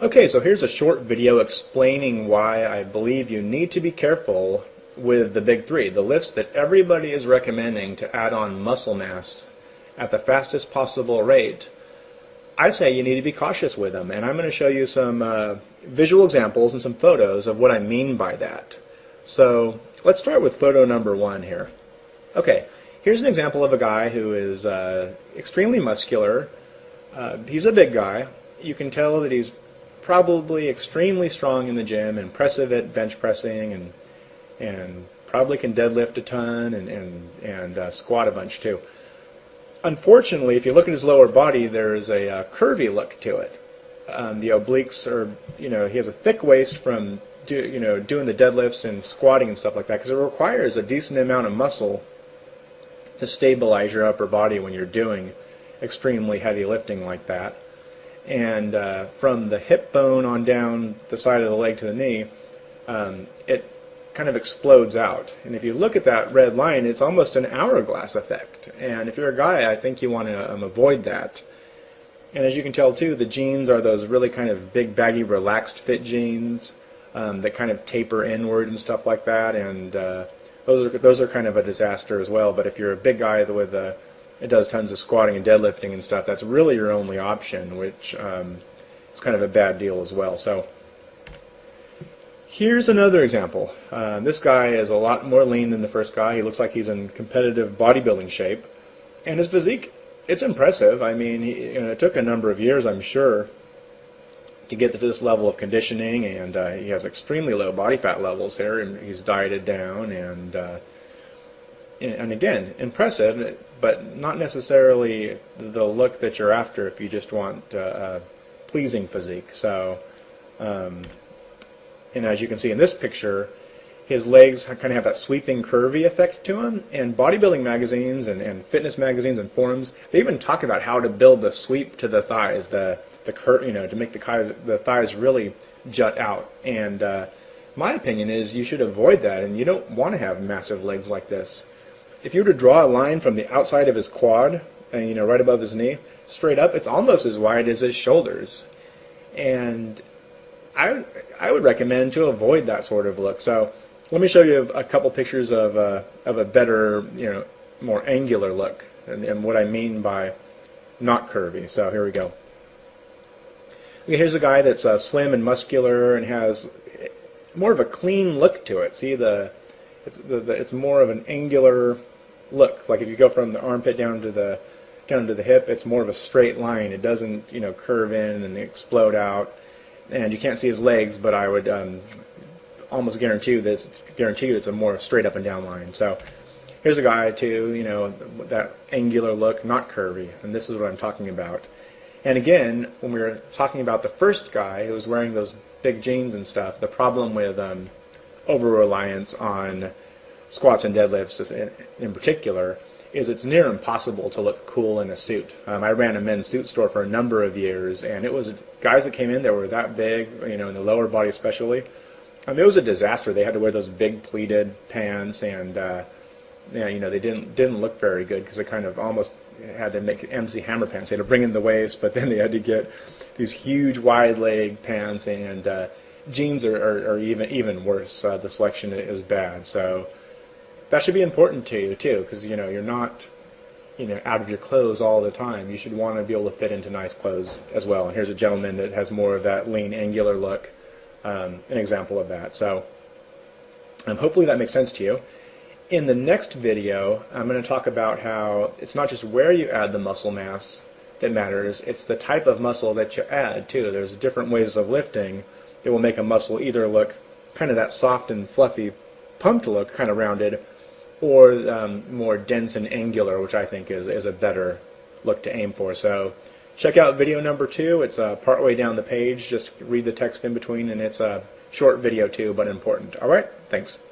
Okay, so here's a short video explaining why I believe you need to be careful with the big three, the lifts that everybody is recommending to add on muscle mass at the fastest possible rate. I say you need to be cautious with them, and I'm going to show you some visual examples and some photos of what I mean by that. So let's start with photo number one here. Okay, here's an example of a guy who is extremely muscular. He's a big guy. You can tell that he's probably extremely strong in the gym, impressive at bench pressing, and probably can deadlift a ton and squat a bunch too. Unfortunately, if you look at his lower body, there's a curvy look to it. The obliques are, he has a thick waist from doing the deadlifts and squatting and stuff like that, because it requires a decent amount of muscle to stabilize your upper body when you're doing extremely heavy lifting like that. And from the hip bone on down the side of the leg to the knee, it kind of explodes out. And if you look at that red line, it's almost an hourglass effect. And if you're a guy, I think you want to avoid that. And as you can tell too, the jeans are those really kind of big, baggy, relaxed fit jeans that kind of taper inward and stuff like that. And those are kind of a disaster as well. But if you're a big guy with it does tons of squatting and deadlifting and stuff, that's really your only option, which is kind of a bad deal as well. So here's another example. This guy is a lot more lean than the first guy. He looks like he's in competitive bodybuilding shape. And his physique, it's impressive. I mean, it took a number of years, I'm sure, to get to this level of conditioning, and he has extremely low body fat levels here, and he's dieted down, and again, impressive, but not necessarily the look that you're after if you just want a pleasing physique. So, and as you can see in this picture, his legs kind of have that sweeping, curvy effect to them. And bodybuilding magazines and fitness magazines and forums, they even talk about how to build the sweep to the thighs, to make the thighs really jut out. And my opinion is you should avoid that, and you don't want to have massive legs like this. If you were to draw a line from the outside of his quad, and right above his knee, straight up, it's almost as wide as his shoulders. And I would recommend to avoid that sort of look. So let me show you a couple pictures of a better, more angular look, and what I mean by not curvy. So here we go. Okay, here's a guy that's slim and muscular and has more of a clean look to it. See, it's more of an angular look. Like if you go from the armpit down to the hip, it's more of a straight line. It doesn't curve in and explode out. And you can't see his legs, but I would almost guarantee you it's a more straight up and down line. So here's a guy too, that angular look, not curvy, and this is what I'm talking about. And again, when we were talking about the first guy who was wearing those big jeans and stuff, the problem with over-reliance on squats and deadlifts in particular is it's near impossible to look cool in a suit. I ran a men's suit store for a number of years, and it was guys that came in that were that big, in the lower body especially. It was a disaster. They had to wear those big pleated pants, and they didn't look very good because they kind of almost had to make MC Hammer pants. They had to bring in the waist, but then they had to get these huge wide leg pants, and jeans are even worse. The selection is bad. So that should be important to you too, because you're not out of your clothes all the time. You should want to be able to fit into nice clothes as well. And here's a gentleman that has more of that lean, angular look, an example of that. So hopefully that makes sense to you. In the next video, I'm going to talk about how it's not just where you add the muscle mass that matters, it's the type of muscle that you add too. There's different ways of lifting that will make a muscle either look kind of that soft and fluffy, pumped look, kind of rounded, or more dense and angular, which I think is a better look to aim for. So check out video number 2. It's partway down the page. Just read the text in between, and it's a short video too, but important. All right, thanks.